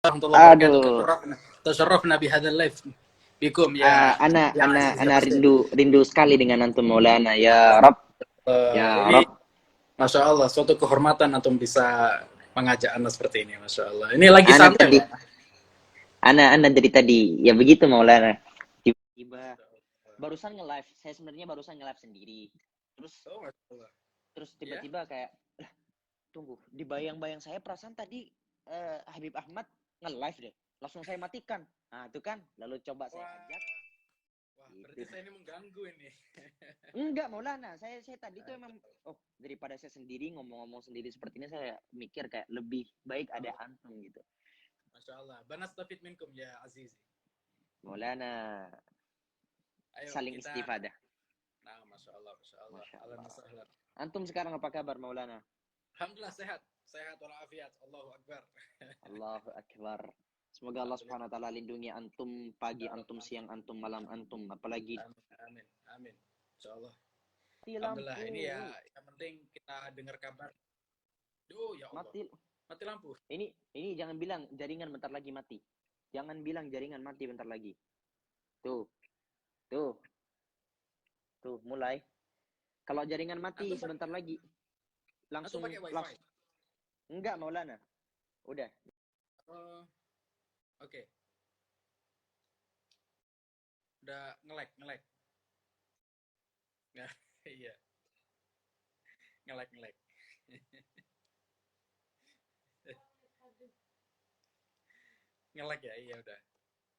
warahmatullahi wabarakatuh. Aduh, Tasyarrafna bihadzal live bikum ya ana ya ana Aziz ya ana Husain. rindu sekali dengan antum Maulana. Ya Rob, ya Ini Rob. Masya Allah, suatu kehormatan antum bisa mengajak Anda seperti ini, Masya Allah. Ini lagi Ana santai tadi, loh. ana dari tadi. Ya begitu Maulana. Tiba-tiba barusan nge-live. Saya sebenarnya barusan nge-live sendiri. Terus Oh, Masya Allah. terus Ya, tiba-tiba kayak, lah, tunggu, di bayang-bayang saya perasaan tadi Habib Ahmad nge-live deh. Langsung saya matikan. Nah, itu kan. Lalu coba saya wah, ajak wah, berarti gitu. saya ini mengganggu ini. Enggak, Maulana. Saya tadi tuh emang, oh, daripada saya sendiri ngomong-ngomong sendiri seperti ini, saya mikir kayak lebih baik ada Allah, antum gitu. Masya Allah. Banas tafid minkum ya Aziz. Maulana, Ayo saling kita, istifadah. nah Masya Allah, Masya Allah. Masya Alam Allah. wasahlan. Antum sekarang apa kabar, Maulana? Alhamdulillah sehat, sehat walafiat. Allahu Akbar. Allahu Akbar. Semoga Allah Alhamdulillah. Subhanahu wa taala lindungi antum pagi, Ya antum Rabbal siang, antum malam, antum apalagi Amin, amin, amin. Insya Allah. mati Alhamdulillah. lampu. Ini ya, yang penting kita dengar kabar. Duh, ya Allah. Mati. Mati lampu. Ini jangan bilang jaringan bentar lagi mati. Jangan bilang jaringan mati bentar lagi. Tuh, tuh, tuh mulai. Kalau jaringan mati Antum, sebentar lagi antum langsung pakai wifi. langsung enggak Maulana. Udah. Oh, oke. Udah nge-lag, nge-lag. Nggak, iya, nge-lag, nge-lag. Nge-lag ya, iya udah.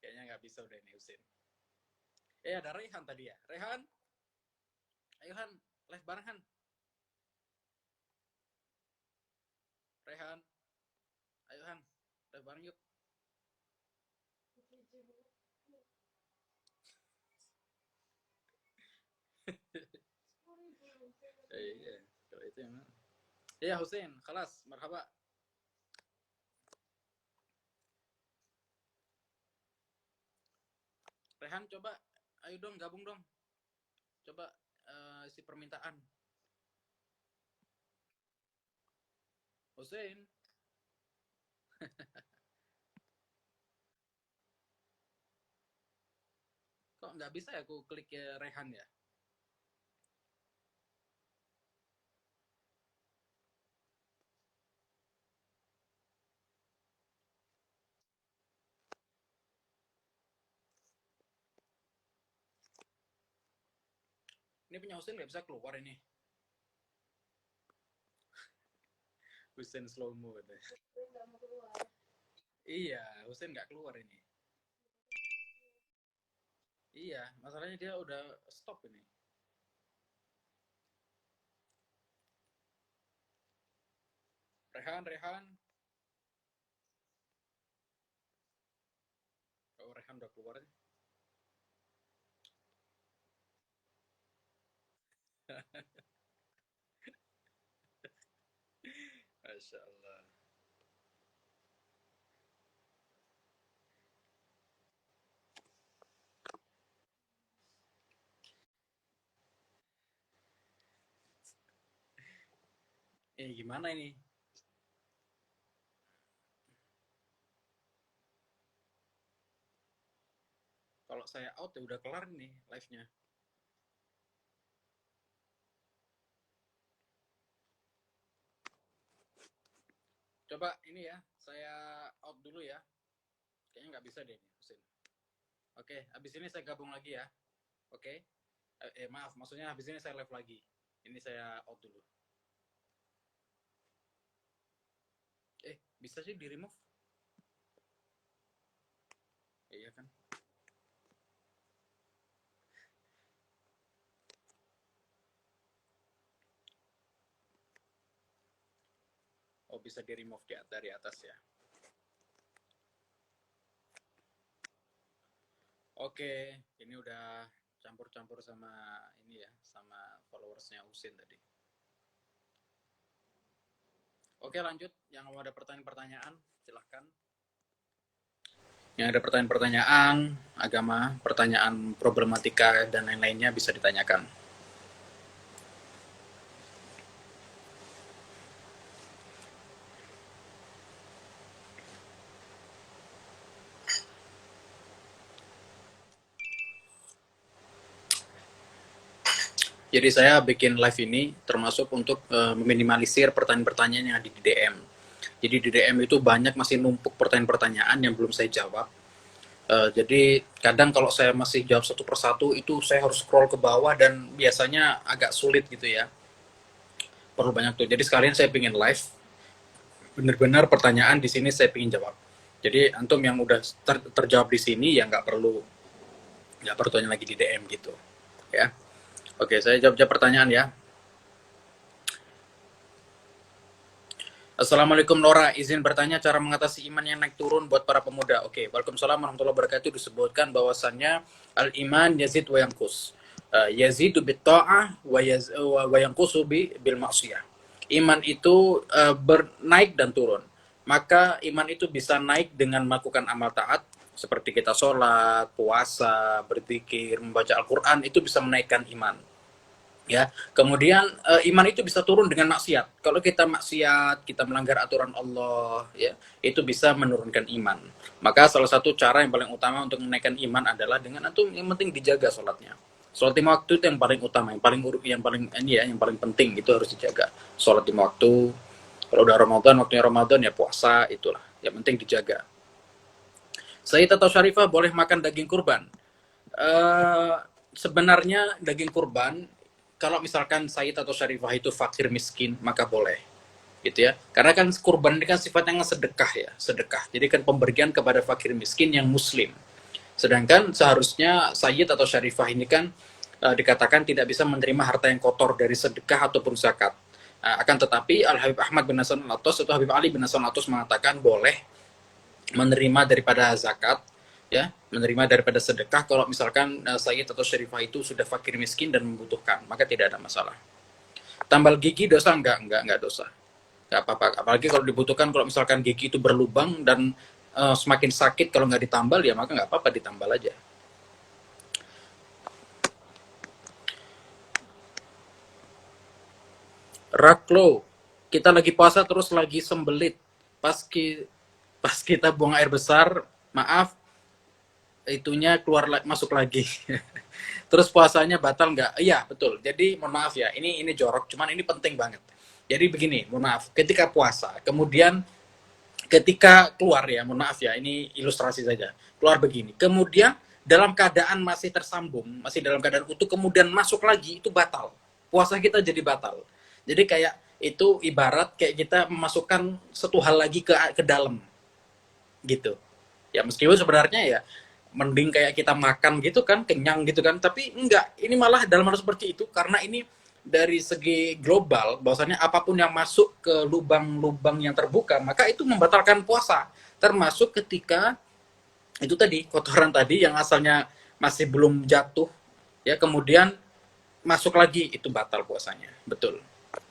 Kayaknya nggak bisa udah ini Husin. Ada Rehan tadi ya. Rehan, ayo Han, live bareng Han. Rehan, ayo Han, live bareng yuk. Iya, kalau itu yang mana? Iya Husin, kelas, marhaba. Rehan coba, ayo dong gabung dong. Coba isi permintaan. Husin, kok nggak bisa ya aku klik Rehan ya? Ini punya Husin nggak bisa keluar ini. Husin slow mo katanya. Iya, Husin nggak keluar ini. Iya, masalahnya dia udah stop ini. Rehan, Rehan. Oh, Rehan udah keluar. Masya Allah. Gimana ini? Kalau saya out ya udah kelar nih live-nya. Coba ini ya, saya out dulu ya. Kayaknya nggak bisa deh ini, Husin. Oke, habis ini saya gabung lagi ya. Oke. Maaf, maksudnya habis ini saya live lagi. Ini saya out dulu. Bisa sih di remove? Iya kan? Oh, bisa di remove dari atas ya. Oke, ini udah campur-campur sama ini ya, sama followersnya Husin tadi. Oke, lanjut. Yang mau ada pertanyaan-pertanyaan, silahkan. Yang ada pertanyaan-pertanyaan agama, pertanyaan problematika, dan lain-lainnya bisa ditanyakan. Jadi saya bikin live ini termasuk untuk meminimalisir pertanyaan-pertanyaan yang ada di DM. Jadi di DM itu banyak masih numpuk pertanyaan-pertanyaan yang belum saya jawab. Jadi kadang kalau saya masih jawab satu persatu itu saya harus scroll ke bawah dan biasanya agak sulit gitu ya. Perlu banyak tuh. Jadi sekalian saya pingin live, benar-benar pertanyaan di sini saya pingin jawab. Jadi antum yang udah terjawab di sini ya nggak perlu tanya lagi di DM gitu ya. Oke, saya jawab pertanyaan ya. Assalamualaikum Nora, izin bertanya cara mengatasi iman yang naik turun buat para pemuda. Oke, Waalaikumsalam warahmatullahi wabarakatuh. Disebutkan bahwasannya al-iman yazid wa yanqus. Yazidu bit ta'ah wa yanqusu bil maksiyah. Iman itu bernaik dan turun. Maka iman itu bisa naik dengan melakukan amal taat seperti kita sholat, puasa, berzikir, membaca Al-Qur'an, itu bisa menaikkan iman. Ya, kemudian iman itu bisa turun dengan maksiat. Kalau kita maksiat, kita melanggar aturan Allah, ya, itu bisa menurunkan iman. Maka salah satu cara yang paling utama untuk menaikkan iman adalah dengan antum yang penting dijaga sholatnya. Sholat lima waktu itu yang paling utama, yang paling penting itu harus dijaga. Sholat lima waktu. Kalau udah Ramadan, waktunya Ramadan ya puasa, itulah. Yang penting dijaga. Sayyid atau Syarifah boleh makan daging kurban? Sebenarnya daging kurban kalau misalkan Said atau Syarifah itu fakir miskin maka boleh gitu ya, karena kan kurban ini kan sifatnya sedekah ya, sedekah, jadi kan pemberian kepada fakir miskin yang muslim. Sedangkan seharusnya Sayyid atau Syarifah ini kan dikatakan tidak bisa menerima harta yang kotor dari sedekah ataupun zakat. Akan tetapi Al Habib Ahmad bin Hasan Al-Attas atau Habib Ali bin Hasan Al-Attas mengatakan boleh menerima daripada zakat, ya, menerima daripada sedekah kalau misalkan Sayyid atau Syarifah itu sudah fakir miskin dan membutuhkan, maka tidak ada masalah. Tambal gigi dosa? Enggak dosa. Enggak apa-apa. Apalagi kalau dibutuhkan, kalau misalkan gigi itu berlubang dan semakin sakit kalau nggak ditambal ya maka nggak apa-apa, ditambal aja. Raklo, kita lagi puasa terus lagi sembelit. Pas kita buang air besar, maaf, itunya masuk lagi. Terus puasanya batal nggak? Iya, betul. Jadi mohon maaf ya, ini jorok, cuman ini penting banget. Jadi begini, mohon maaf, ketika puasa, kemudian ketika keluar ya, mohon maaf ya, ini ilustrasi saja. Keluar begini, kemudian dalam keadaan masih tersambung, masih dalam keadaan utuh, kemudian masuk lagi, itu batal. Puasa kita jadi batal. Jadi kayak itu ibarat kayak kita memasukkan satu hal lagi ke dalam, gitu. Ya meskipun sebenarnya ya mending kayak kita makan gitu kan, kenyang gitu kan, tapi enggak, ini malah dalam hal seperti itu karena ini dari segi global bahwasanya apapun yang masuk ke lubang-lubang yang terbuka maka itu membatalkan puasa, termasuk ketika itu tadi kotoran tadi yang asalnya masih belum jatuh ya kemudian masuk lagi, itu batal puasanya. Betul,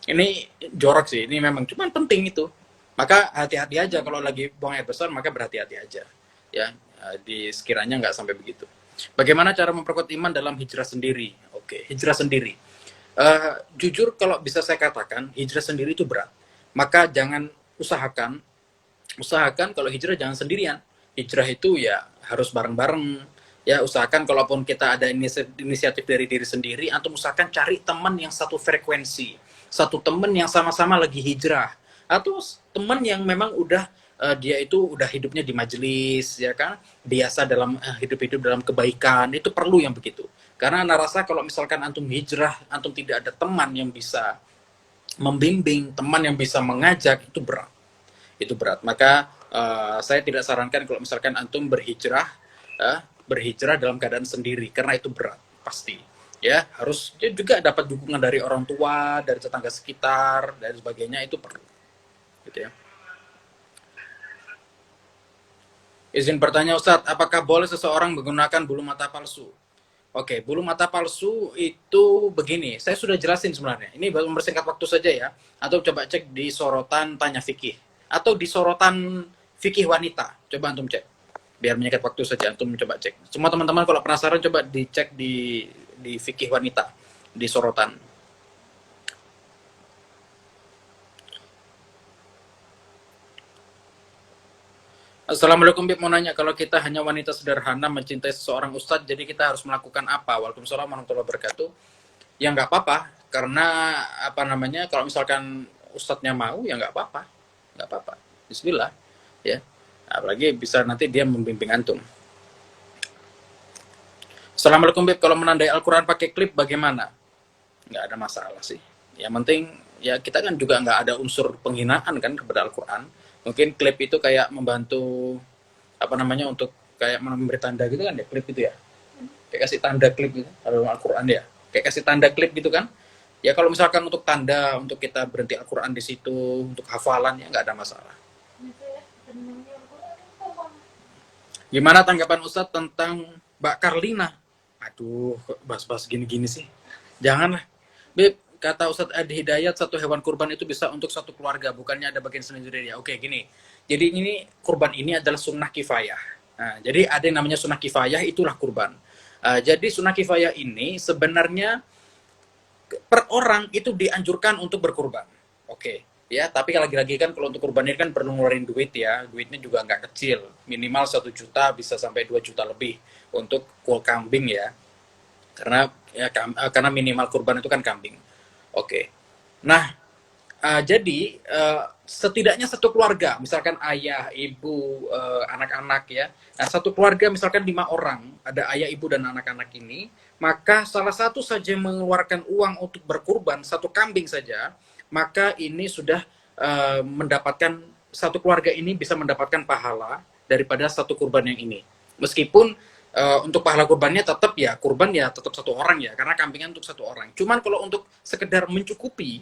ini jorok sih, ini memang cuman penting itu, maka hati-hati aja kalau lagi buang air besar, maka berhati-hati aja ya, di sekiranya nggak sampai begitu. Bagaimana cara memperkuat iman dalam hijrah sendiri? Oke, hijrah sendiri. Jujur kalau bisa saya katakan hijrah sendiri itu berat. Maka usahakan kalau hijrah jangan sendirian. Hijrah itu ya harus bareng-bareng. Ya usahakan kalaupun kita ada inisiatif dari diri sendiri, antum usahakan cari teman yang satu frekuensi, satu teman yang sama-sama lagi hijrah, atau teman yang memang udah dia itu udah hidupnya di majelis ya kan, biasa dalam hidup-hidup dalam kebaikan, itu perlu yang begitu. Karena ana rasa kalau misalkan antum hijrah, antum tidak ada teman yang bisa membimbing, teman yang bisa mengajak, itu berat. Itu berat. Maka saya tidak sarankan kalau misalkan antum berhijrah dalam keadaan sendiri karena itu berat pasti. Ya, harus juga dapat dukungan dari orang tua, dari tetangga sekitar dan sebagainya, itu perlu. Gitu ya. Izin bertanya Ustadz, apakah boleh seseorang menggunakan bulu mata palsu? Oke, bulu mata palsu itu begini, saya sudah jelasin sebenarnya. Ini baru mempersingkat waktu saja ya. Atau coba cek di sorotan tanya fikih. Atau di sorotan fikih wanita. Coba antum cek. Biar menyingkat waktu saja, antum coba cek. Semua teman-teman kalau penasaran coba dicek di fikih wanita. Di sorotan. Assalamualaikum, Bib, mau nanya, kalau kita hanya wanita sederhana mencintai seseorang ustadz, jadi kita harus melakukan apa? Waalaikumsalam warahmatullahi wabarakatuh. ya nggak apa-apa, karena apa namanya, kalau misalkan ustadznya mau ya nggak apa-apa, nggak apa-apa, Bismillah, ya. Apalagi bisa nanti dia membimbing antum. Assalamualaikum Beb, kalau menandai Al-Quran pakai klip bagaimana? Nggak ada masalah sih. Yang penting ya kita kan juga nggak ada unsur penghinaan kan kepada Al-Quran. Mungkin klip itu kayak membantu apa namanya untuk kayak memberi tanda gitu kan ya, klip itu ya. Kayak kasih tanda klip gitu dalam Al-Quran ya. Kayak kasih tanda klip gitu kan. Ya kalau misalkan untuk tanda untuk kita berhenti Al-Quran di situ untuk hafalan ya nggak ada masalah. Gimana tanggapan Ustadz tentang Mbak Karlina? Aduh, kok bahas-bahas gini-gini sih. Janganlah. Beb, kata Ustadz Adi Hidayat, satu hewan kurban itu bisa untuk satu keluarga, bukannya ada bagian sendiri ya. Oke, gini. Jadi ini kurban ini adalah sunnah kifayah. Nah, jadi ada yang namanya sunnah kifayah, itulah kurban. Jadi sunnah kifayah ini sebenarnya per orang itu dianjurkan untuk berkurban. Oke. Ya, tapi lagi-lagi kan kalau untuk kurban ini kan perlu ngeluarin duit ya. Duitnya juga nggak kecil. Minimal 1 juta bisa sampai 2 juta lebih untuk kual kambing ya. Karena ya karena minimal kurban itu kan kambing. Oke. Nah, jadi setidaknya satu keluarga, misalkan ayah, ibu, anak-anak ya. Nah, satu keluarga misalkan 5 orang, ada ayah, ibu dan anak-anak ini, maka salah satu saja mengeluarkan uang untuk berkurban, satu kambing saja, maka ini sudah mendapatkan, satu keluarga ini bisa mendapatkan pahala daripada satu kurban yang ini. Meskipun untuk pahala kurbannya tetap ya, kurban ya tetap satu orang ya, karena kambingnya untuk satu orang. Cuman kalau untuk sekedar mencukupi,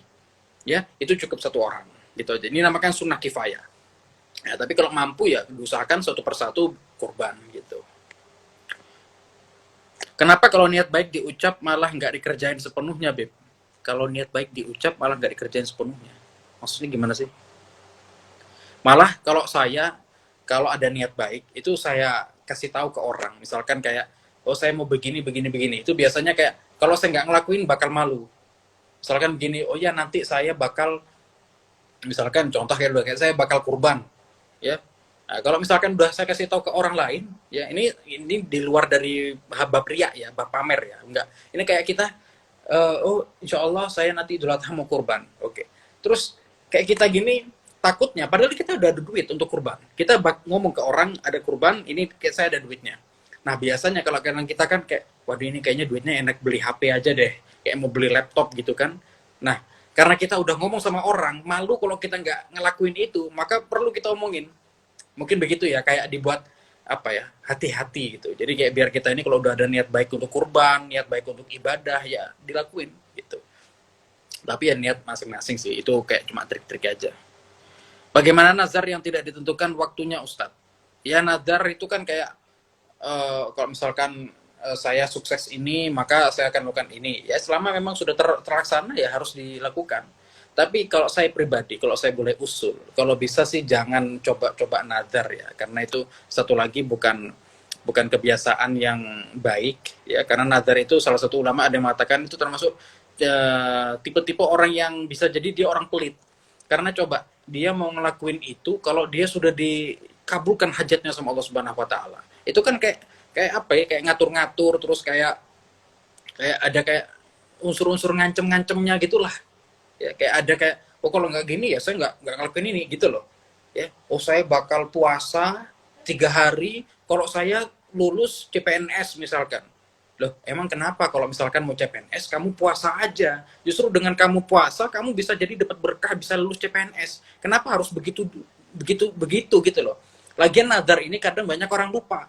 ya itu cukup satu orang gitu aja. Ini namakan sunnah kifayah. Ya, tapi kalau mampu ya diusahakan satu persatu kurban gitu. Kenapa kalau niat baik diucap malah nggak dikerjain sepenuhnya, Beb? Kalau niat baik diucap malah nggak dikerjain sepenuhnya. Maksudnya gimana sih? Malah kalau ada niat baik itu saya kasih tahu ke orang. Misalkan kayak, oh saya mau begini begini begini. Itu biasanya kayak kalau saya nggak ngelakuin bakal malu. Misalkan begini, oh ya nanti saya bakal, misalkan contoh kayak saya bakal kurban, ya. Nah, kalau misalkan udah saya kasih tahu ke orang lain, ya ini di luar dari bab riya ya, bab pamer ya, enggak. Ini kayak kita, oh insya Allah saya nanti Idul Adha mau kurban, oke. Terus kayak kita gini takutnya, padahal kita udah ada duit untuk kurban. Kita ngomong ke orang ada kurban, ini kayak saya ada duitnya. Nah biasanya kalau kadang kita kan kayak, waduh ini kayaknya duitnya enak beli HP aja deh, kayak mau beli laptop gitu kan. Nah karena kita udah ngomong sama orang, malu kalau kita nggak ngelakuin itu, maka perlu kita omongin. Mungkin begitu ya, kayak dibuat apa ya, hati-hati gitu. Jadi kayak biar kita ini kalau udah ada niat baik untuk kurban, niat baik untuk ibadah, ya dilakuin gitu. Tapi ya niat masing-masing sih, itu kayak cuma trik-trik aja. Bagaimana nazar yang tidak ditentukan waktunya, Ustadz? Ya nazar itu kan kayak, kalau misalkan saya sukses ini, maka saya akan lakukan ini. Ya selama memang sudah terlaksana ya harus dilakukan. Tapi kalau saya pribadi, kalau saya boleh usul, kalau bisa sih jangan coba-coba nazar ya, karena itu satu lagi bukan kebiasaan yang baik ya, karena nazar itu salah satu ulama ada yang mengatakan itu termasuk tipe-tipe orang yang bisa jadi dia orang pelit. Karena coba dia mau ngelakuin itu kalau dia sudah dikabulkan hajatnya sama Allah Subhanahu wa taala. Itu kan kayak apa ya? Kayak ngatur-ngatur terus kayak ada kayak unsur-unsur ngancem-ngancemnya gitulah. Ya kayak ada kayak, oh kalau nggak gini ya saya nggak ngelakuin ini gitu loh. Ya, oh saya bakal puasa 3 hari kalau saya lulus CPNS misalkan. Loh, emang kenapa kalau misalkan mau CPNS kamu puasa aja? Justru dengan kamu puasa kamu bisa jadi dapat berkah, bisa lulus CPNS. Kenapa harus begitu begitu gitu loh. Lagian nazar ini kadang banyak orang lupa.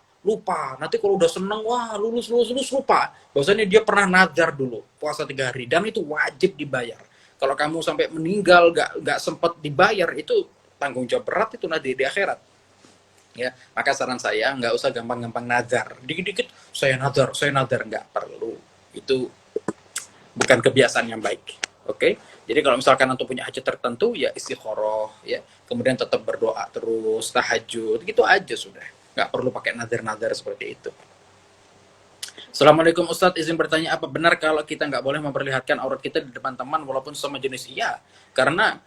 Nanti kalau udah seneng, wah lulus lupa. Bahwasanya dia pernah nazar dulu puasa 3 hari dan itu wajib dibayar. Kalau kamu sampai meninggal nggak sempat dibayar, itu tanggung jawab berat itu nanti di akhirat. Ya, maka saran saya nggak usah gampang-gampang nazar. Dikit-dikit saya nazar nggak perlu. Itu bukan kebiasaan yang baik. Oke? Jadi kalau misalkan antum punya hajat tertentu ya istikharah ya, kemudian tetap berdoa terus, tahajud, gitu aja sudah. Nggak perlu pakai nazar-nazar seperti itu. Assalamualaikum Ustadz, izin bertanya, apa benar kalau kita nggak boleh memperlihatkan aurat kita di depan teman walaupun sama jenis? Iya, karena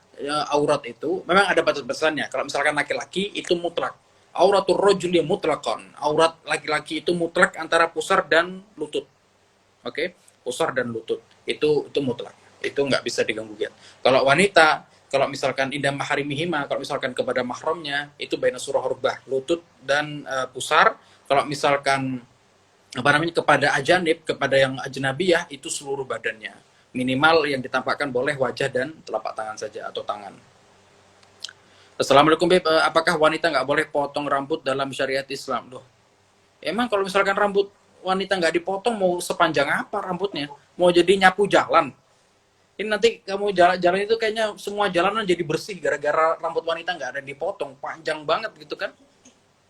aurat itu memang ada batas-batasannya. Kalau misalkan laki-laki itu mutlak. Auratul rajuli mutlaqan. Aurat laki-laki itu mutlak antara pusar dan lutut. Oke? pusar dan lutut. Itu mutlak. Itu nggak bisa diganggu gugat. Kalau wanita, kalau misalkan indah maharimihima, kalau misalkan kepada mahramnya, itu baina surah rubah, lutut dan pusar. Kalau misalkan apa namanya kepada ajanib, kepada yang ajnabiyah, itu seluruh badannya. Minimal yang ditampakkan boleh wajah dan telapak tangan saja atau tangan. Assalamualaikum Beb, apakah wanita nggak boleh potong rambut dalam syariat Islam? Loh, emang kalau misalkan rambut wanita nggak dipotong mau sepanjang apa rambutnya? Mau jadi nyapu jalan? Ini nanti kamu jalan-jalan itu kayaknya semua jalanan jadi bersih gara-gara rambut wanita nggak ada dipotong, panjang banget gitu kan?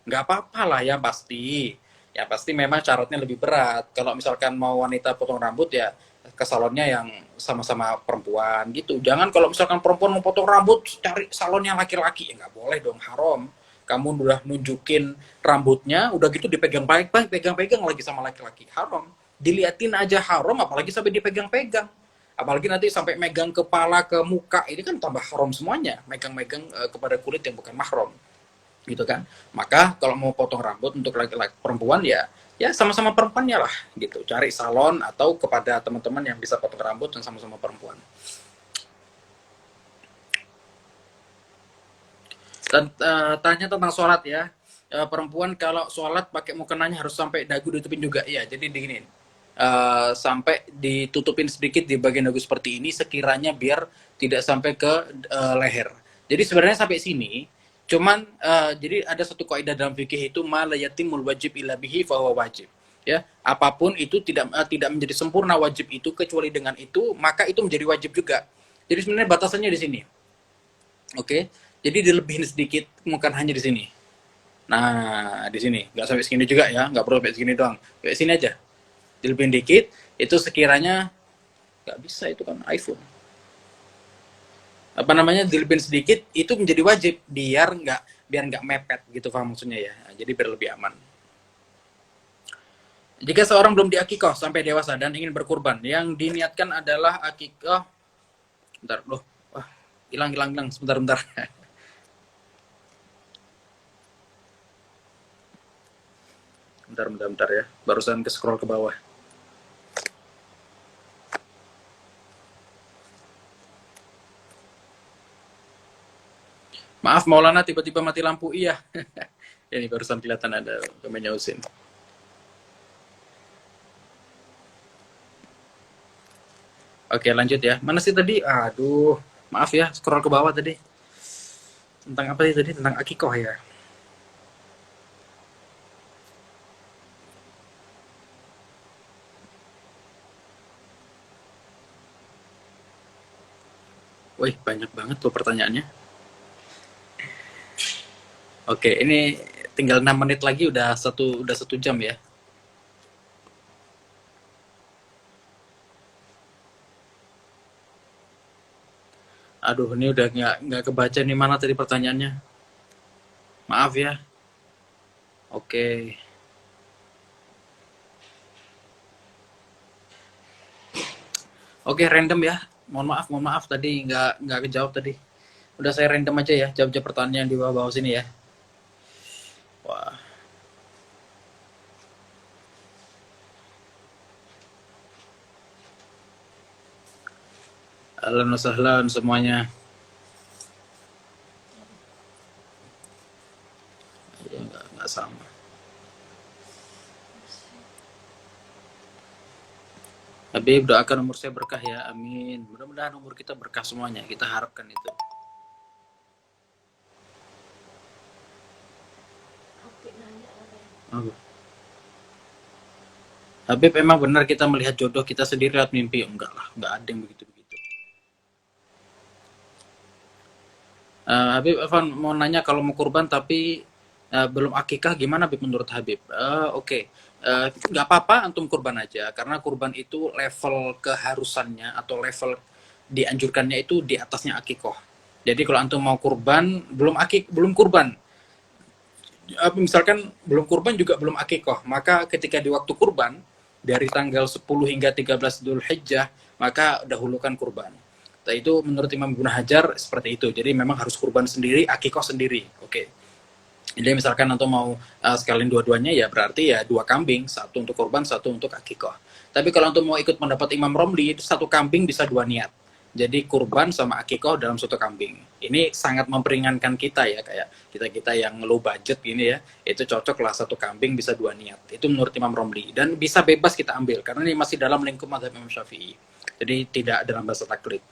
Nggak apa-apa lah ya pasti. Ya pasti memang syaratnya lebih berat. Kalau misalkan mau wanita potong rambut ya ke salonnya yang sama-sama perempuan gitu. Jangan kalau misalkan perempuan mau potong rambut cari salon yang laki-laki, ya nggak boleh dong, haram. Kamu udah nunjukin rambutnya, udah gitu dipegang baik-baik, pegang-pegang lagi sama laki-laki, haram. Diliatin aja haram, apalagi sampai dipegang-pegang. Apalagi nanti sampai megang kepala ke muka, ini kan tambah haram semuanya. Megang-megang kepada kulit yang bukan mahram, gitu kan. Maka kalau mau potong rambut untuk laki-laki perempuan ya sama-sama perempuannya lah gitu, cari salon atau kepada teman-teman yang bisa potong rambut dan sama-sama perempuan. Dan tanya tentang sholat ya, perempuan kalau sholat pakai mukenanya harus sampai dagu ditutupin juga ya, jadi diginiin, sampai ditutupin sedikit di bagian dagu seperti ini sekiranya biar tidak sampai ke leher. Jadi sebenarnya sampai sini. Cuman jadi ada satu kaidah dalam fikih itu ma la yatimul wajib illa bihi fa huwa wajib. Ya, apapun itu tidak menjadi sempurna wajib itu kecuali dengan itu, maka itu menjadi wajib juga. Jadi sebenarnya batasannya di sini. Oke. Jadi dilebihin sedikit, bukan hanya di sini. Nah, di sini nggak sampai segini juga ya, nggak perlu sampai segini doang. Kayak sini aja. Dilebihin dikit, itu sekiranya nggak bisa, itu kan iPhone. Apa namanya, dilebihin sedikit itu menjadi wajib biar nggak mepet gitu, paham maksudnya ya. Nah, jadi biar lebih aman. Jika seorang belum diakikoh sampai dewasa dan ingin berkurban, yang diniatkan adalah akikoh. Bentar, loh, wah, hilang, sebentar. bentar ya, barusan ke scroll ke bawah. Maaf Maulana, tiba-tiba mati lampu. Iya. Ini barusan kelihatan ada komennya Usin. Oke, lanjut ya. Mana sih tadi? Aduh, maaf ya, scroll ke bawah tadi. Tentang apa sih tadi? Tentang akikoh ya. Wih, banyak banget tuh pertanyaannya. Oke, ini tinggal 6 menit lagi udah satu jam ya. Aduh, ini udah nggak kebaca nih mana tadi pertanyaannya. Maaf ya. Oke. Oke, random ya. Mohon maaf tadi nggak kejawab tadi. Udah saya random aja ya, jawab pertanyaan di bawah sini ya. Wah. Ahlan wa sahlan semuanya. Ya, nggak sama. Habib, doakan umur saya berkah ya, amin. Mudah-mudahan umur kita berkah semuanya, kita harapkan itu. Oh. Habib, emang benar kita melihat jodoh kita sendiri lewat mimpi? Enggak lah, enggak ada yang begitu-begitu. Habib, Evan mau nanya, kalau mau kurban tapi belum akikah gimana Habib menurut Habib? Oke. Nggak apa-apa antum kurban aja, karena kurban itu level keharusannya atau level dianjurkannya itu di atasnya akikoh. Jadi kalau antum mau kurban belum kurban, misalkan belum kurban juga belum akikoh, maka ketika di waktu kurban dari tanggal 10 hingga 13 Dzulhijjah, maka dahulukan kurban. Nah, itu menurut Imam Ibnu Hajar seperti itu. Jadi memang harus kurban sendiri, akikoh sendiri. Oke. Jadi misalkan atau mau sekalian dua-duanya, ya berarti ya 2 kambing, 1 untuk kurban, 1 untuk akikoh. Tapi kalau untuk mau ikut pendapat Imam Romli, itu satu kambing bisa 2 niat. Jadi kurban sama akikoh dalam satu kambing. Ini sangat memperingankan kita ya, kayak kita-kita yang low budget gini ya, itu cocok lah satu kambing bisa 2 niat. Itu menurut Imam Romli. Dan bisa bebas kita ambil, karena ini masih dalam lingkup mazhab Imam Syafi'i. Jadi tidak dalam bahasa taklid.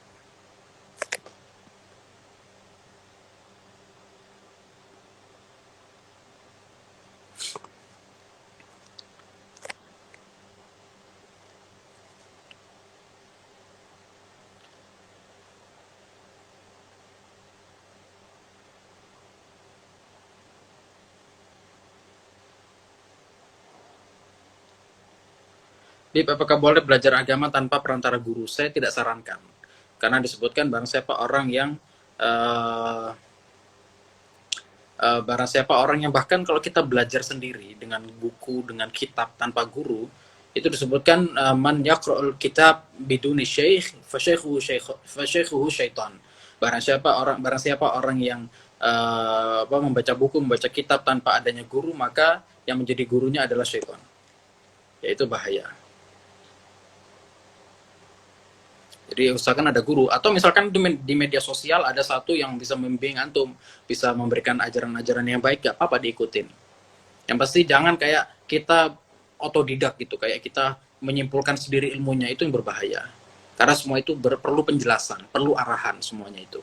Dip, apakah boleh belajar agama tanpa perantara guru? Saya tidak sarankan. Karena disebutkan barang siapa orang yang eh, barang siapa orang yang bahkan kalau kita belajar sendiri dengan buku, dengan kitab tanpa guru, itu disebutkan man yaqra'ul kitab biduni syekh fasyaikhuhu syaitan. Barang siapa orang yang membaca buku, membaca kitab tanpa adanya guru, maka yang menjadi gurunya adalah syaitan. Yaitu bahaya. Jadi usahakan ada guru, atau misalkan di media sosial ada satu yang bisa membimbing antum, bisa memberikan ajaran-ajaran yang baik, gak apa-apa diikutin. Yang pasti jangan kayak kita otodidak gitu, kayak kita menyimpulkan sendiri ilmunya, itu yang berbahaya. Karena semua itu perlu penjelasan, perlu arahan semuanya itu.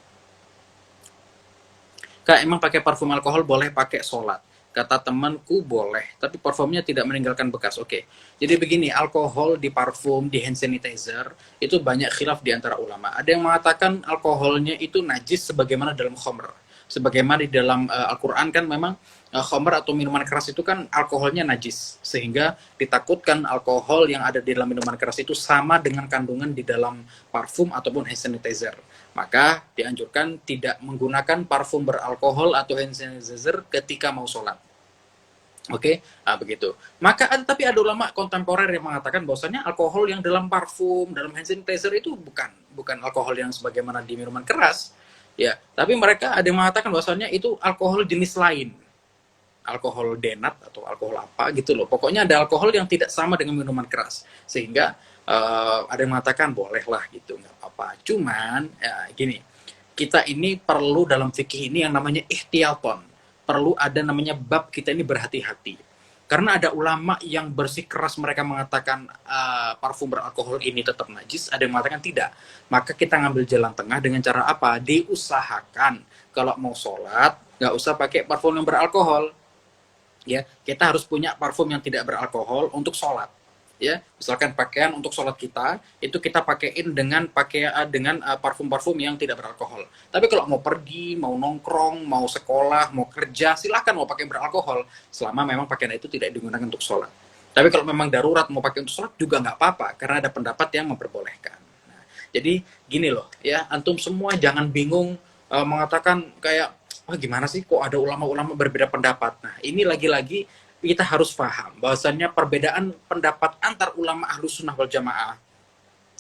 Kak, emang pakai parfum alkohol boleh pakai sholat? Kata temanku boleh, tapi parfumnya tidak meninggalkan bekas. Oke, jadi begini, alkohol di parfum, di hand sanitizer, itu banyak khilaf di antara ulama. Ada yang mengatakan alkoholnya itu najis sebagaimana dalam khamr. Sebagaimana di dalam Al-Quran kan memang khamr atau minuman keras itu kan alkoholnya najis. Sehingga ditakutkan alkohol yang ada di dalam minuman keras itu sama dengan kandungan di dalam parfum ataupun hand sanitizer. Maka dianjurkan tidak menggunakan parfum beralkohol atau hand sanitizer ketika mau sholat. Oke, nah, begitu. Maka tapi ada ulama kontemporer yang mengatakan bahwasanya alkohol yang dalam parfum, dalam hand sanitizer itu bukan alkohol yang sebagaimana di minuman keras. Ya, tapi mereka ada yang mengatakan bahwasanya itu alkohol jenis lain. Alkohol denat atau alkohol apa gitu loh. Pokoknya ada alkohol yang tidak sama dengan minuman keras. Sehingga ada yang mengatakan bolehlah gitu, nggak apa-apa. Cuman ya, gini, kita ini perlu dalam fikih ini yang namanya ihtiyaton. Perlu ada namanya bab kita ini berhati-hati. Karena ada ulama yang bersikeras mereka mengatakan parfum beralkohol ini tetap najis, ada yang mengatakan tidak. Maka kita ngambil jalan tengah dengan cara apa? Diusahakan kalau mau sholat nggak usah pakai parfum yang beralkohol. Ya, kita harus punya parfum yang tidak beralkohol untuk sholat. Ya, misalkan pakaian untuk sholat kita itu kita pakaiin dengan parfum-parfum yang tidak beralkohol. Tapi kalau mau pergi, mau nongkrong, mau sekolah, mau kerja, silakan mau pakai beralkohol selama memang pakaian itu tidak digunakan untuk sholat. Tapi kalau memang darurat mau pakai untuk sholat juga nggak apa-apa karena ada pendapat yang memperbolehkan. Nah, jadi gini loh ya, antum semua jangan bingung mengatakan kayak wah gimana sih kok ada ulama-ulama berbeda pendapat. Nah ini lagi-lagi kita harus paham bahwasannya perbedaan pendapat antar ulama Ahlus Sunnah wal Jamaah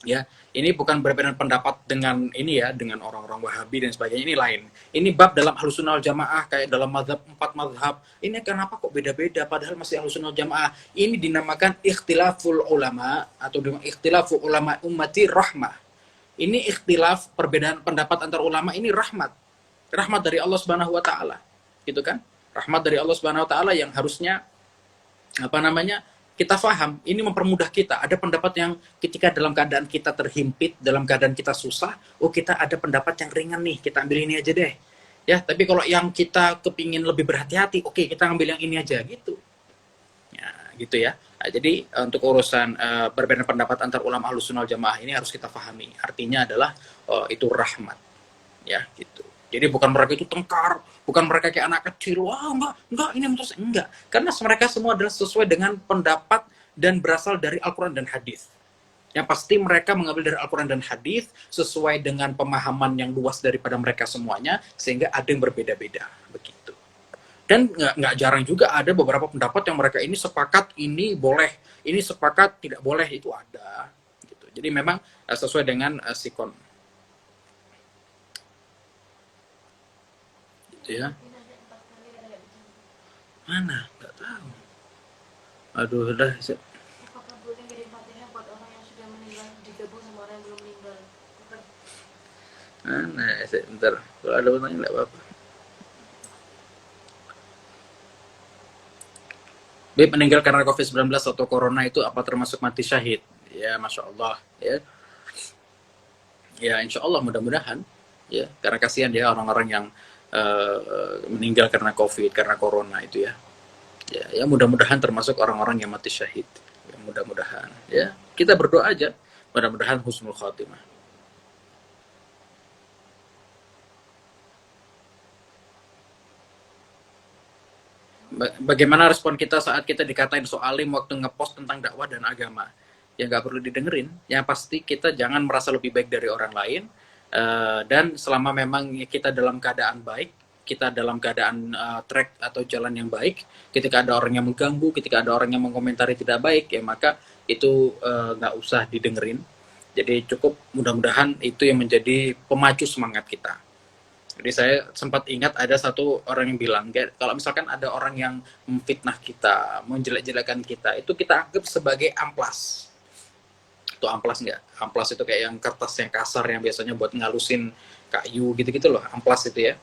ya, ini bukan perbedaan pendapat dengan ini ya, dengan orang-orang Wahabi dan sebagainya, ini lain. Ini bab dalam Ahlus Sunnah wal Jamaah kayak dalam mazhab 4 mazhab. Ini kenapa kok beda-beda padahal masih Ahlus Sunnah wal Jamaah. Ini dinamakan ikhtilaful ulama atau dengan ikhtilaful ulama ummati rahmah. Ini ikhtilaf perbedaan pendapat antar ulama ini rahmat. Rahmat dari Allah Subhanahu wa taala. Gitu kan? Rahmat dari Allah Subhanahu wa taala yang harusnya kita faham, ini mempermudah kita. Ada pendapat yang ketika dalam keadaan kita terhimpit, dalam keadaan kita susah, oh kita ada pendapat yang ringan nih, kita ambil ini aja deh. Ya, tapi kalau yang kita kepingin lebih berhati-hati, oke kita ambil yang ini aja gitu. Ya, gitu ya. Nah, jadi untuk urusan perbedaan pendapat antar ulama Ahlus Sunnah wal Jamaah ini harus kita pahami. Artinya adalah itu rahmat. Ya, gitu. Jadi bukan mereka itu tengkar, bukan mereka kayak anak kecil, wah enggak, ini terus enggak. Karena mereka semua adalah sesuai dengan pendapat dan berasal dari Al-Quran dan Hadis. Yang pasti mereka mengambil dari Al-Quran dan Hadis sesuai dengan pemahaman yang luas daripada mereka semuanya, sehingga ada yang berbeda-beda, begitu. Dan nggak jarang juga ada beberapa pendapat yang mereka ini sepakat ini boleh, ini sepakat tidak boleh, itu ada. Gitu. Jadi memang sesuai dengan sikon. Ya, mana nggak tahu, aduh udah Bentar. Kalau ada pertanyaan nggak apa-apa. Bib meninggal karena COVID-19 atau corona itu apa termasuk mati syahid? Ya, Masya Allah. Ya, ya insya Allah mudah-mudahan. Ya, karena kasihan ya orang-orang yang meninggal karena COVID, karena corona itu ya. Ya, ya mudah-mudahan termasuk orang-orang yang mati syahid. Ya, mudah-mudahan. Ya, kita berdoa aja. Mudah-mudahan husnul khatimah. Bagaimana respon kita saat kita dikatain soalim waktu ngepost tentang dakwah dan agama? Ya nggak perlu didengerin. Yang pasti kita jangan merasa lebih baik dari orang lain. Dan selama memang kita dalam keadaan baik, kita dalam keadaan track atau jalan yang baik, ketika ada orang yang mengganggu, ketika ada orang yang mengomentari tidak baik, ya maka itu nggak usah didengerin. Jadi cukup mudah-mudahan itu yang menjadi pemacu semangat kita. Jadi saya sempat ingat ada satu orang yang bilang, kalau misalkan ada orang yang memfitnah kita, menjelek-jelekan kita, itu kita anggap sebagai amplas. Itu amplas nggak? Amplas itu kayak yang kertas yang kasar yang biasanya buat ngalusin kayu gitu-gitu loh. Amplas itu ya.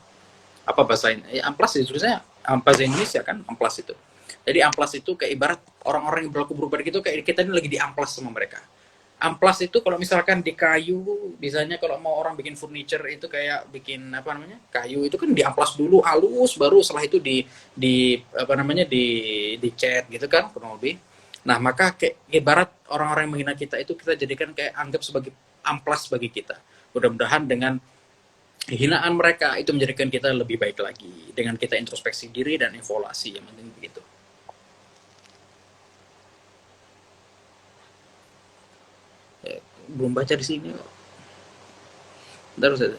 Apa bahasa ini? Ya, amplas itu tulisnya amplas Indonesia kan, amplas itu. Jadi amplas itu kayak ibarat orang-orang yang berlaku berubah gitu, kayak kita ini lagi diamplas sama mereka. Amplas itu kalau misalkan di kayu, biasanya kalau mau orang bikin furniture itu kayak bikin apa namanya kayu itu kan diamplas dulu halus, baru setelah itu di apa namanya di cat gitu kan kurang lebih. Nah maka kayak ibarat orang-orang yang menghina kita itu kita jadikan kayak anggap sebagai amplas bagi kita. Mudah-mudahan dengan hinaan mereka itu menjadikan kita lebih baik lagi dengan kita introspeksi diri dan evaluasi yang penting begitu. Belum baca di sini kok. Bentar saja.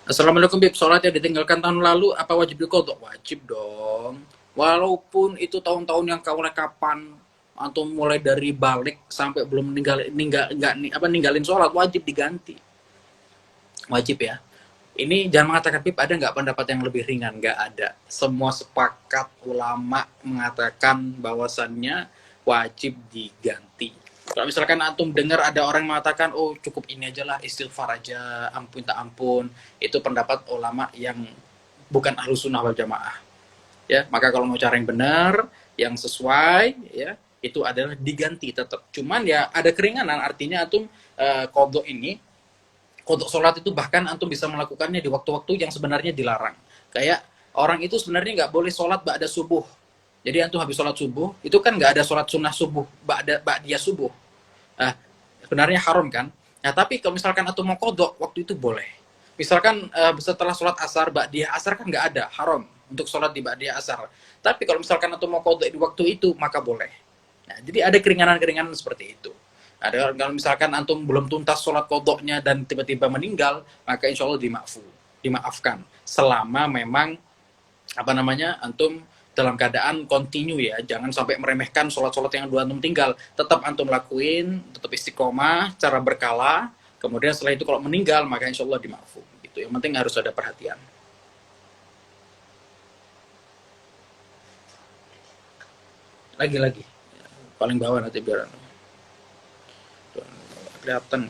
Assalamualaikum Bib, sholat yang ditinggalkan tahun lalu apa wajib diqodho? Wajib dong. Walaupun itu tahun-tahun yang kau kapan atau mulai dari balik sampai belum ninggalin sholat, wajib diganti. Wajib ya. Ini jangan mengatakan Bib ada nggak pendapat yang lebih ringan? Nggak ada. Semua sepakat ulama mengatakan bahwasannya wajib diganti. Kalau misalkan antum dengar ada orang mengatakan oh cukup ini aja lah istighfar aja ampun tak ampun, itu pendapat ulama yang bukan ahlus sunnah wal jamaah ya. Maka kalau mau cara yang benar yang sesuai ya itu adalah diganti tetap, cuman ya ada keringanan, artinya antum qodho ini, qodho sholat itu bahkan antum bisa melakukannya di waktu-waktu yang sebenarnya dilarang. Kayak orang itu sebenarnya nggak boleh sholat ba'da subuh. Jadi antum habis sholat subuh, itu kan nggak ada sholat sunnah subuh, ba'diyah subuh. Nah, sebenarnya haram kan? Nah, tapi kalau misalkan antum mau kodok, waktu itu boleh. Misalkan setelah sholat asar, ba'diyah asar kan nggak ada, haram untuk sholat di ba'diyah asar. Tapi kalau misalkan antum mau kodok di waktu itu, maka boleh. Nah, jadi ada keringanan-keringanan seperti itu. Ada kalau misalkan antum belum tuntas sholat kodoknya dan tiba-tiba meninggal, maka insya Allah dimaafkan. Selama memang apa namanya antum dalam keadaan kontinu ya, jangan sampai meremehkan sholat-sholat yang dua antum tinggal, tetap antum lakuin, tetap istiqomah, cara berkala, kemudian setelah itu kalau meninggal maka insya Allah dimaafkan gitu. Yang penting harus ada perhatian. Lagi-lagi, paling bawah nanti biar kelihatan.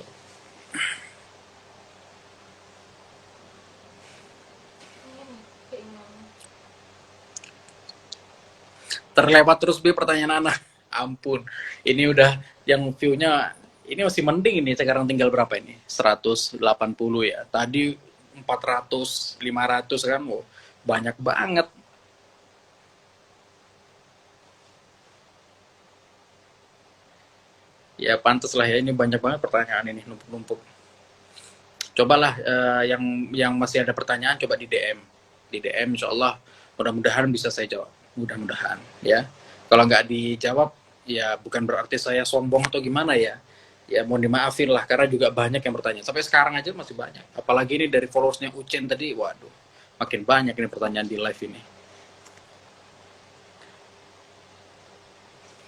Terlewat terus bi pertanyaan anak. Ampun, ini udah yang view-nya ini masih mending ini, sekarang tinggal berapa ini? 180 ya. Tadi 400, 500 kan, wow, banyak banget. Ya pantas lah ya, ini banyak banget pertanyaan ini numpuk-numpuk. Cobalah yang masih ada pertanyaan coba di DM. Di DM insya Allah mudah-mudahan bisa saya jawab. Mudah-mudahan ya. Kalau nggak dijawab ya bukan berarti saya sombong atau gimana ya. Ya mohon dimaafin lah karena juga banyak yang bertanya. Sampai sekarang aja masih banyak. Apalagi ini dari followersnya Ucen tadi, waduh. Makin banyak ini pertanyaan di live ini.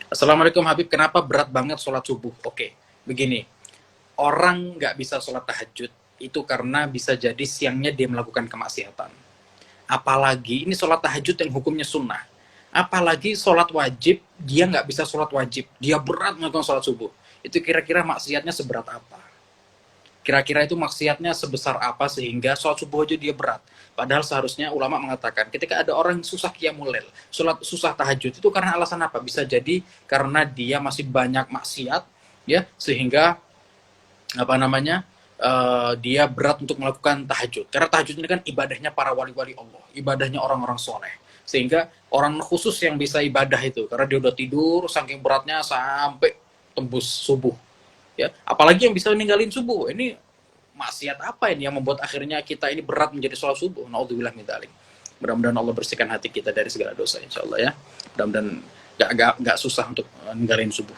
Assalamualaikum Habib, kenapa berat banget sholat subuh? Oke, begini. orang nggak bisa sholat tahajud itu karena bisa jadi siangnya dia melakukan kemaksiatan. Apalagi ini sholat tahajud yang hukumnya sunnah. Apalagi sholat wajib, dia nggak bisa sholat wajib. Dia berat melakukan sholat subuh. Itu kira-kira maksiatnya seberat apa? Kira-kira itu maksiatnya sebesar apa sehingga sholat subuh aja dia berat. Padahal seharusnya ulama mengatakan ketika ada orang susah qiyamul lail, sholat susah tahajud itu karena alasan apa? Bisa jadi karena dia masih banyak maksiat, ya, sehingga apa namanya dia berat untuk melakukan tahajud. Karena tahajud ini kan ibadahnya para wali-wali Allah, ibadahnya orang-orang soleh. Sehingga orang khusus yang bisa ibadah itu, karena dia udah tidur saking beratnya sampai tembus subuh. Ya, apalagi yang bisa ninggalin subuh. Ini maksiat apa ini yang membuat akhirnya kita ini berat menjadi sholat subuh? Naudzubillah min dzalik. Mudah-mudahan Allah bersihkan hati kita dari segala dosa, insyaallah ya. Mudah-mudahan nggak susah untuk ninggalin subuh.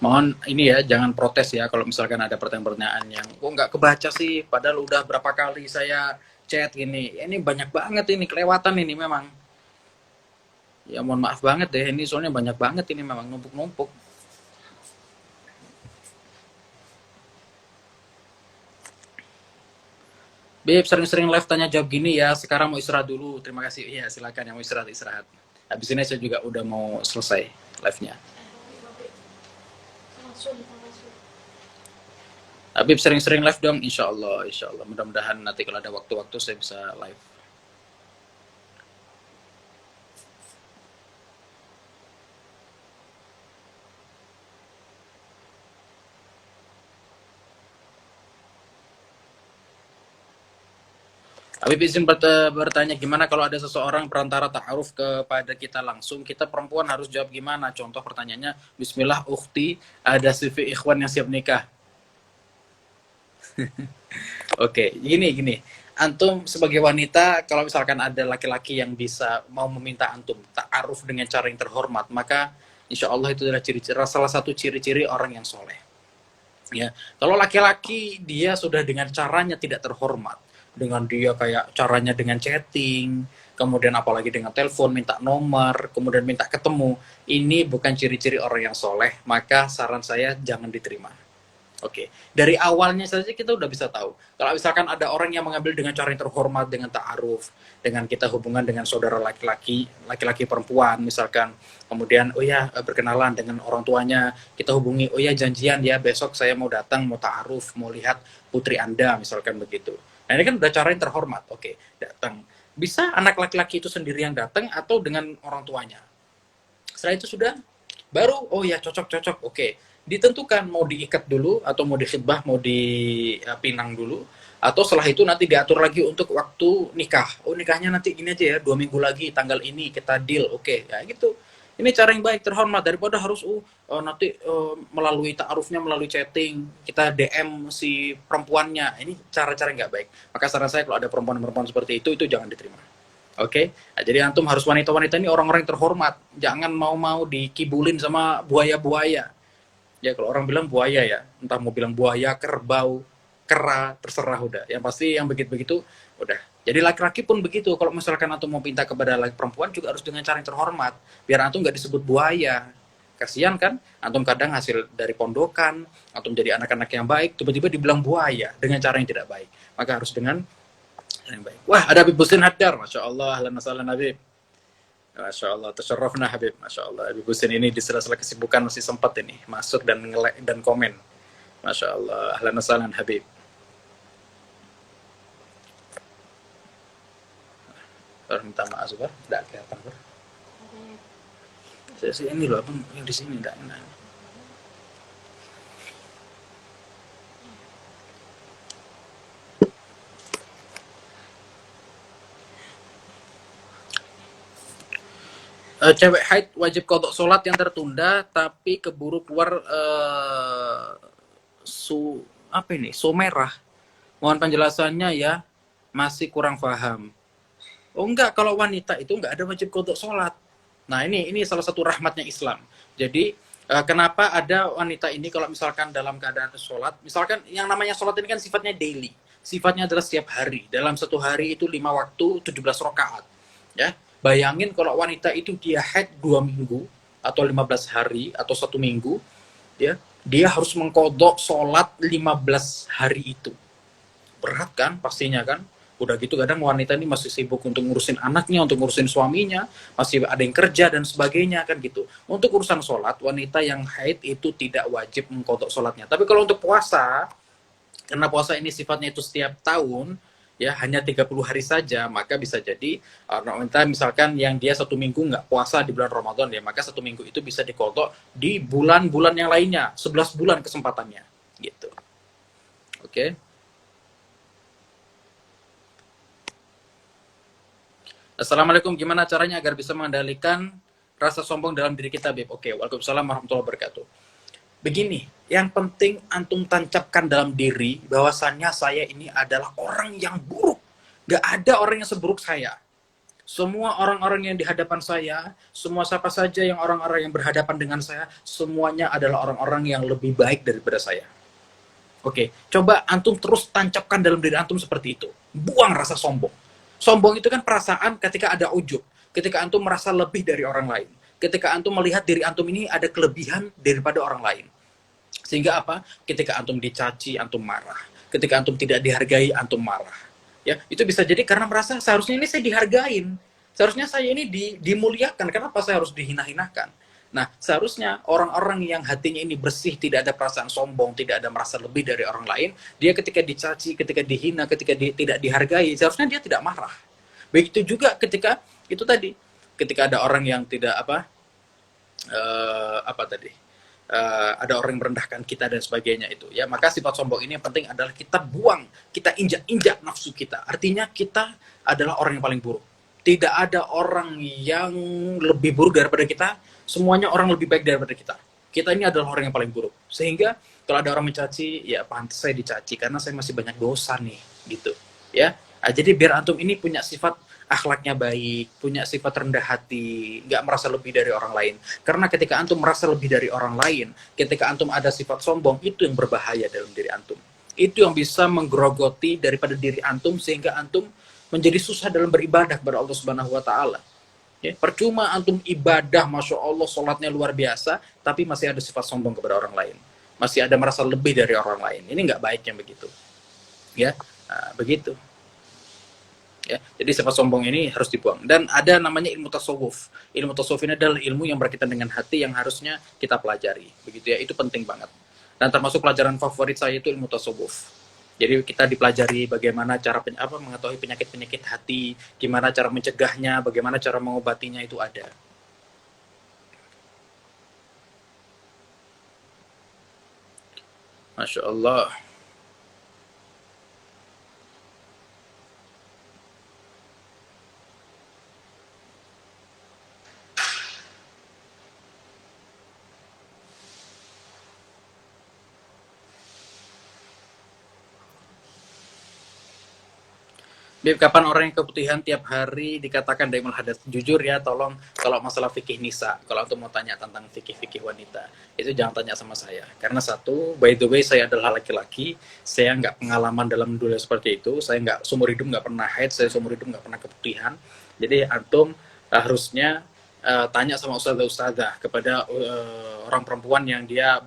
Mohon ini ya, jangan protes ya kalau misalkan ada pertanyaan-pertanyaan yang kok nggak kebaca sih, padahal udah berapa kali saya chat gini. Ini banyak banget ini, kelewatan ini memang. Ya mohon maaf banget deh, ini soalnya banyak banget ini memang numpuk-numpuk. Beb, sering-sering live tanya jawab gini ya, sekarang mau istirahat dulu. Terima kasih. Iya, silakan yang mau istirahat, istirahat. Habis ini saya juga udah mau selesai live-nya. Habib sering-sering live dong, insya Allah, insya Allah. Mudah-mudahan nanti kalau ada waktu-waktu saya bisa live. Habib izin bertanya, gimana kalau ada seseorang perantara ta'aruf kepada kita langsung, kita perempuan harus jawab gimana? Contoh pertanyaannya, Bismillah ukhti, ada CV ikhwan yang siap nikah. Oke, gini. Antum sebagai wanita, kalau misalkan ada laki-laki yang bisa mau meminta antum ta'aruf dengan cara yang terhormat, maka insya Allah itu adalah salah satu ciri-ciri orang yang soleh. Ya, kalau laki-laki dia sudah dengan caranya tidak terhormat, dengan dia kayak caranya dengan chatting, kemudian apalagi dengan telepon minta nomor, kemudian minta ketemu, ini bukan ciri-ciri orang yang soleh, maka saran saya jangan diterima. Oke, dari awalnya saja kita udah bisa tahu. Kalau misalkan ada orang yang mengambil dengan cara yang terhormat, dengan ta'aruf, dengan kita hubungan dengan saudara laki-laki, laki-laki perempuan misalkan, kemudian oh ya berkenalan dengan orang tuanya, kita hubungi, oh ya janjian ya besok saya mau datang, mau ta'aruf, mau lihat putri Anda misalkan begitu. Nah ini kan udah cara yang terhormat, oke, datang. Bisa anak laki-laki itu sendiri yang datang atau dengan orang tuanya. Setelah itu sudah baru oh ya cocok, oke, ditentukan mau diikat dulu atau mau dikhitbah, mau dipinang dulu, atau setelah itu nanti diatur lagi untuk waktu nikah. Oh nikahnya nanti gini aja ya, 2 minggu lagi tanggal ini kita deal, oke ya gitu. Ini cara yang baik terhormat daripada harus nanti melalui ta'arufnya melalui chatting, kita DM si perempuannya. Ini cara-cara yang nggak baik. Maka saran saya kalau ada perempuan-perempuan seperti itu jangan diterima. Oke, nah, jadi antum harus wanita-wanita ini orang-orang yang terhormat. Jangan mau-mau dikibulin sama buaya-buaya. Ya kalau orang bilang buaya ya, entah mau bilang buaya, kerbau, kera, terserah udah. Yang pasti yang begitu-begitu udah. Jadi laki-laki pun begitu. Kalau misalkan antum mau pinta kepada laki perempuan juga harus dengan cara yang terhormat. Biar antum nggak disebut buaya. Kasihan kan? Antum kadang hasil dari pondokan, antum jadi anak-anak yang baik, tiba-tiba dibilang buaya dengan cara yang tidak baik. Maka harus dengan yang baik. Wah, ada Habib Husin Haddar, masya Allah, ahlan wasahlan Habib. Masya Allah, tasyarrafna Habib, masya Allah. Habib Husin ini di sela-sela kesibukan masih sempat ini masuk dan nge-like dan komen. Masya Allah, ahlan wasahlan Habib. Harus minta maaf Bar, tidak kelihatan Bar. Saya sih ini loh, abang yang di sini tidak enak. Cewek haid wajib kodok sholat yang tertunda tapi keburu keluar su merah. Mohon penjelasannya ya, masih kurang paham. Oh enggak, kalau wanita itu enggak ada wajib kodok sholat. Nah ini salah satu rahmatnya Islam. Jadi kenapa ada wanita ini kalau misalkan dalam keadaan sholat, misalkan yang namanya sholat ini kan sifatnya daily, sifatnya adalah setiap hari. Dalam satu hari itu 5 waktu 17 rakaat, ya. Bayangin kalau wanita itu dia haid 2 minggu atau 15 hari atau 1 minggu, ya, dia harus mengkodok sholat 15 hari itu. Berat kan pastinya kan. Udah gitu kadang wanita ini masih sibuk untuk ngurusin anaknya, untuk ngurusin suaminya, masih ada yang kerja dan sebagainya kan gitu. Untuk urusan sholat, wanita yang haid itu tidak wajib mengkodok sholatnya. Tapi kalau untuk puasa, karena puasa ini sifatnya itu setiap tahun, ya hanya 30 hari saja, maka bisa jadi wanita misalkan yang dia 1 minggu nggak puasa di bulan Ramadan, ya maka 1 minggu itu bisa dikodok di bulan-bulan yang lainnya, 11 bulan kesempatannya gitu. Oke. Assalamualaikum, gimana caranya agar bisa mengendalikan rasa sombong dalam diri kita, Beb? Oke, waalaikumsalam warahmatullahi wabarakatuh. Begini, yang penting antum tancapkan dalam diri bahwasannya saya ini adalah orang yang buruk. Gak ada orang yang seburuk saya. Semua orang-orang yang di hadapan saya, semua siapa saja yang orang-orang yang berhadapan dengan saya, semuanya adalah orang-orang yang lebih baik daripada saya. Oke, coba antum terus tancapkan dalam diri antum seperti itu. Buang rasa sombong. Sombong itu kan perasaan ketika ada ujub, ketika antum merasa lebih dari orang lain, ketika antum melihat diri antum ini ada kelebihan daripada orang lain. Sehingga apa? Ketika antum dicaci, antum marah. Ketika antum tidak dihargai, antum marah. Ya, itu bisa jadi karena merasa seharusnya ini saya dihargain. Seharusnya saya ini dimuliakan. Kenapa saya harus dihina-hinakan? Nah, seharusnya orang-orang yang hatinya ini bersih, tidak ada perasaan sombong, tidak ada merasa lebih dari orang lain, dia ketika dicaci, ketika dihina, ketika tidak dihargai, seharusnya dia tidak marah. Begitu juga ketika itu tadi, ketika ada orang yang tidak apa tadi, ada orang yang merendahkan kita dan sebagainya itu, ya maka sifat sombong ini yang penting adalah kita buang, kita injak-injak nafsu kita. Artinya kita adalah orang yang paling buruk. Tidak ada orang yang lebih buruk daripada kita, semuanya orang lebih baik daripada kita. Kita ini adalah orang yang paling buruk. Sehingga kalau ada orang mencaci, ya pantas saya dicaci karena saya masih banyak dosa nih, gitu. Ya, jadi biar antum ini punya sifat akhlaknya baik, punya sifat rendah hati, nggak merasa lebih dari orang lain. Karena ketika antum merasa lebih dari orang lain, ketika antum ada sifat sombong, itu yang berbahaya dalam diri antum. Itu yang bisa menggerogoti daripada diri antum sehingga antum menjadi susah dalam beribadah kepada Allah Subhanahu wa taala. Ya, percuma antum ibadah, masya Allah, sholatnya luar biasa, tapi masih ada sifat sombong kepada orang lain, masih ada merasa lebih dari orang lain. Ini nggak baiknya begitu. Ya, begitu. Ya, jadi sifat sombong ini harus dibuang. Dan ada namanya ilmu tasawuf. Ilmu tasawuf ini adalah ilmu yang berkaitan dengan hati yang harusnya kita pelajari. Begitu ya, itu penting banget. Dan termasuk pelajaran favorit saya itu ilmu tasawuf. Jadi kita dipelajari bagaimana cara mengetahui penyakit-penyakit hati, gimana cara mencegahnya, bagaimana cara mengobatinya, itu ada. Masya Allah. Bib, kapan orang yang keputihan tiap hari dikatakan daimul hadas? Jujur ya, tolong kalau masalah fikih nisa, kalau untuk mau tanya tentang fikih-fikih wanita, itu jangan tanya sama saya. Karena satu, by the way, saya adalah laki-laki, saya nggak pengalaman dalam dunia seperti itu, saya nggak seumur hidup nggak pernah haid, saya seumur hidup nggak pernah keputihan. Jadi antum harusnya tanya sama ustazah-ustazah kepada orang perempuan yang dia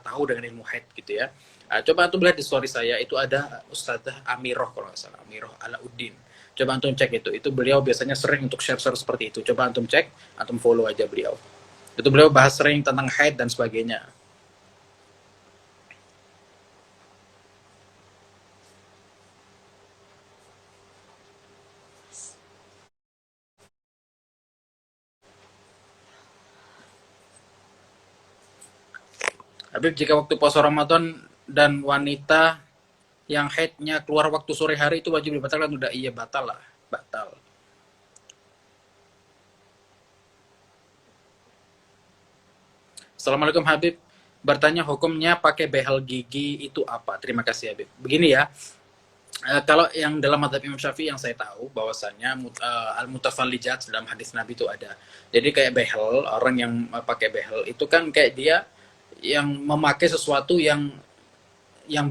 tahu dengan ilmu haid gitu ya. Coba antum lihat di story saya, itu ada Ustazah Amiroh kalau nggak salah, Amiroh Alauddin. Coba antum cek itu beliau biasanya sering untuk share-share seperti itu. Coba antum cek, antum follow aja beliau. Itu beliau bahas sering tentang haid dan sebagainya. Habib, jika waktu puasa Ramadan dan wanita yang haidnya keluar waktu sore hari itu wajib dibatalkan? Udah, iya batal lah, batal. Assalamualaikum Habib, bertanya hukumnya pakai behel gigi itu apa? Terima kasih Habib. Begini ya, kalau yang dalam madhab Imam Syafi'i yang saya tahu bahwasannya al-mutafallijat dalam hadis Nabi itu ada. Jadi kayak behel, orang yang pakai behel itu kan kayak dia yang memakai sesuatu yang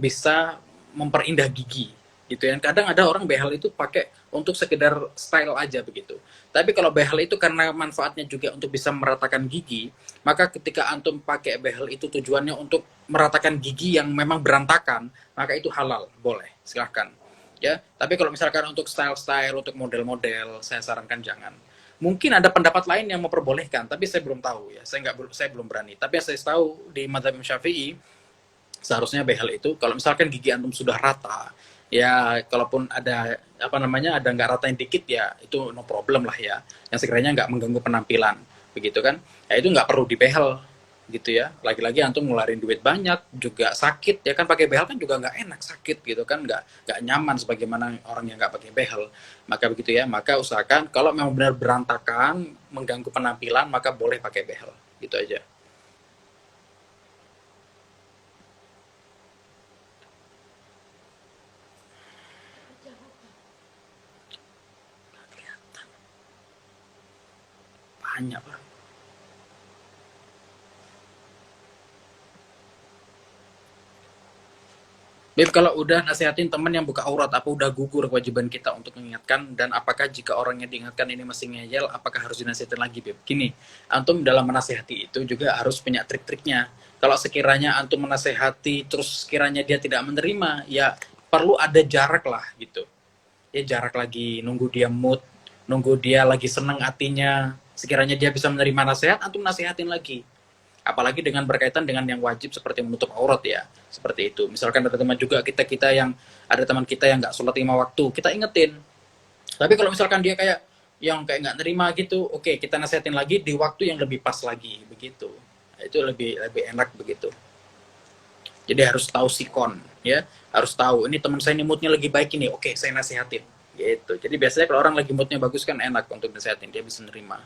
bisa memperindah gigi gitu ya. Kadang ada orang behel itu pakai untuk sekedar style aja begitu. Tapi kalau behel itu karena manfaatnya juga untuk bisa meratakan gigi, maka ketika antum pakai behel itu tujuannya untuk meratakan gigi yang memang berantakan, maka itu halal, boleh, silahkan. Ya, tapi kalau misalkan untuk style-style, untuk model-model, saya sarankan jangan. Mungkin ada pendapat lain yang memperbolehkan, tapi saya belum tahu ya. Saya belum berani. Tapi yang saya tahu di Madzhab Syafi'i seharusnya behel itu kalau misalkan gigi antum sudah rata, ya kalaupun ada apa namanya ada nggak rata yang dikit ya itu no problem lah ya. Yang sekiranya nggak mengganggu penampilan, begitu kan? Ya itu nggak perlu dibehel gitu ya. Lagi-lagi antum ngeluarin duit banyak juga sakit ya kan, pakai behel kan juga nggak enak, sakit gitu kan, nggak nyaman sebagaimana orang yang nggak pakai behel. Maka begitu ya, maka usahakan kalau memang benar berantakan mengganggu penampilan maka boleh pakai behel, gitu aja. Banyak lah. Beb, kalau udah nasihatin temen yang buka aurat, apa udah gugur kewajiban kita untuk mengingatkan? Dan apakah jika orang yang diingatkan ini masih ngeyel, apakah harus dinasihatin lagi, Beb? Gini, antum dalam menasehati itu juga harus punya trik-triknya. Kalau sekiranya antum menasehati, terus sekiranya dia tidak menerima, ya perlu ada jarak lah gitu. Ya jarak lagi, nunggu dia mood, nunggu dia lagi seneng hatinya. Sekiranya dia bisa menerima nasihat, antum nasihatin lagi. Apalagi dengan berkaitan dengan yang wajib seperti menutup aurat ya, seperti itu. Misalkan ada teman juga kita yang ada teman kita yang nggak sholat 5 waktu, kita ingetin. Tapi kalau misalkan dia kayak yang kayak nggak nerima gitu, oke kita nasihatin lagi di waktu yang lebih pas lagi, begitu. Nah, itu lebih lebih enak begitu. Jadi harus tahu sikon, ya, harus tahu ini teman saya ini moodnya lagi baik ini, oke saya nasihatin, gitu. Jadi biasanya kalau orang lagi moodnya bagus kan enak untuk nasihatin, dia bisa nerima.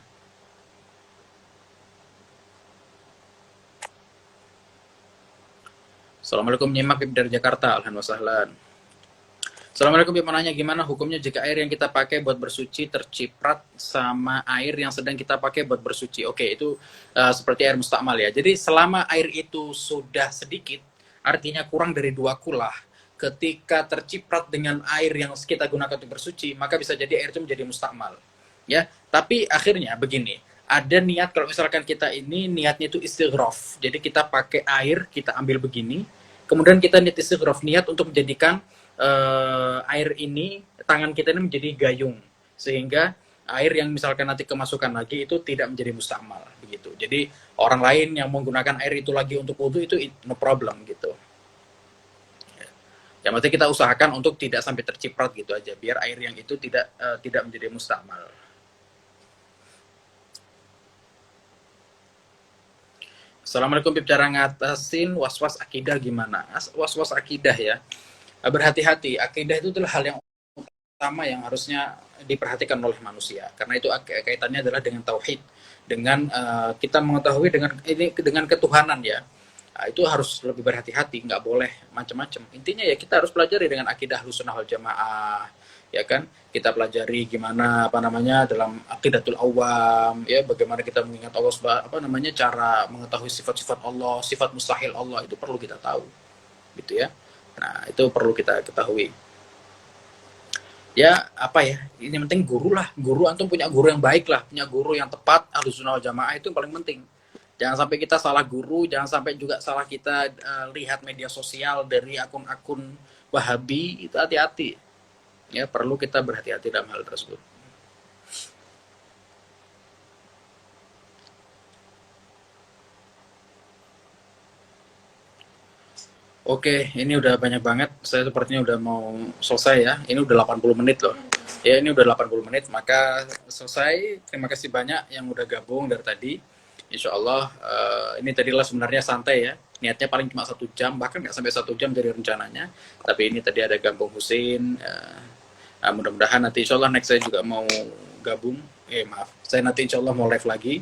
Assalamualaikum nyimak dari Jakarta, alhamdulillah. Assalamualaikum, mau nanya gimana hukumnya jika air yang kita pakai buat bersuci terciprat sama air yang sedang kita pakai buat bersuci. Oke, itu seperti air mustakmal ya. Jadi selama air itu sudah sedikit, artinya kurang dari 2 kulah, ketika terciprat dengan air yang kita gunakan untuk bersuci, maka bisa jadi air itu menjadi mustakmal. Ya, tapi akhirnya begini, ada niat kalau misalkan kita ini niatnya itu istighraf. Jadi kita pakai air, kita ambil begini, kemudian kita niat istighraf, niat untuk menjadikan air ini tangan kita ini menjadi gayung sehingga air yang misalkan nanti kemasukan lagi itu tidak menjadi mustakmal begitu. Jadi orang lain yang menggunakan air itu lagi untuk wudhu itu no problem gitu. Yang penting kita usahakan untuk tidak sampai terciprat gitu aja biar air yang itu tidak menjadi mustakmal. Assalamualaikum, Bib, cara ngatasin was-was akidah gimana? Was-was akidah ya. Berhati-hati, akidah itu adalah hal yang utama yang harusnya diperhatikan oleh manusia karena itu kaitannya adalah dengan tauhid, dengan kita mengetahui dengan ketuhanan ya. Nah, itu harus lebih berhati-hati, nggak boleh macam-macam. Intinya ya kita harus pelajari dengan akidah Ahlussunnah wal Jamaah, ya kan? Kita pelajari gimana apa namanya dalam aqidatul awam, ya bagaimana kita mengingat Allah apa namanya cara mengetahui sifat-sifat Allah, sifat mustahil Allah itu perlu kita tahu, gitu ya. Nah, itu perlu kita ketahui. Ya, apa ya? Ini penting guru lah. Guru antum punya guru yang baik lah, punya guru yang tepat, Ahlussunnah wal Jamaah itu yang paling penting. Jangan sampai kita salah guru, jangan sampai juga salah kita lihat media sosial dari akun-akun Wahabi, itu hati-hati. Ya, perlu kita berhati-hati dalam hal tersebut. Oke, ini udah banyak banget. Saya sepertinya udah mau selesai ya. Ini udah 80 menit loh. Ya, ini udah 80 menit, maka selesai. Terima kasih banyak yang udah gabung dari tadi. Insya Allah, ini tadilah sebenarnya santai ya. Niatnya paling cuma 1 jam, bahkan nggak sampai 1 jam dari rencananya. Tapi ini tadi ada Gambung Husin. Mudah-mudahan nanti insya Allah next saya juga mau gabung. Maaf, saya nanti insya Allah mau live lagi.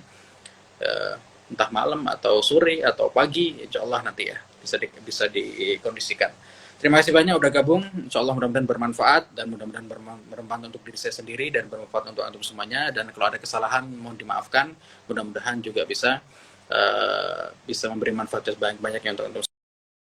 Entah malam atau sore atau pagi, insya Allah nanti ya bisa dikondisikan. Terima kasih banyak udah gabung. Insya Allah mudah-mudahan bermanfaat dan mudah-mudahan bermanfaat untuk diri saya sendiri dan bermanfaat untuk antum semuanya. Dan kalau ada kesalahan mohon dimaafkan. Mudah-mudahan juga bisa memberi manfaat sebanyak-banyaknya untuk antum.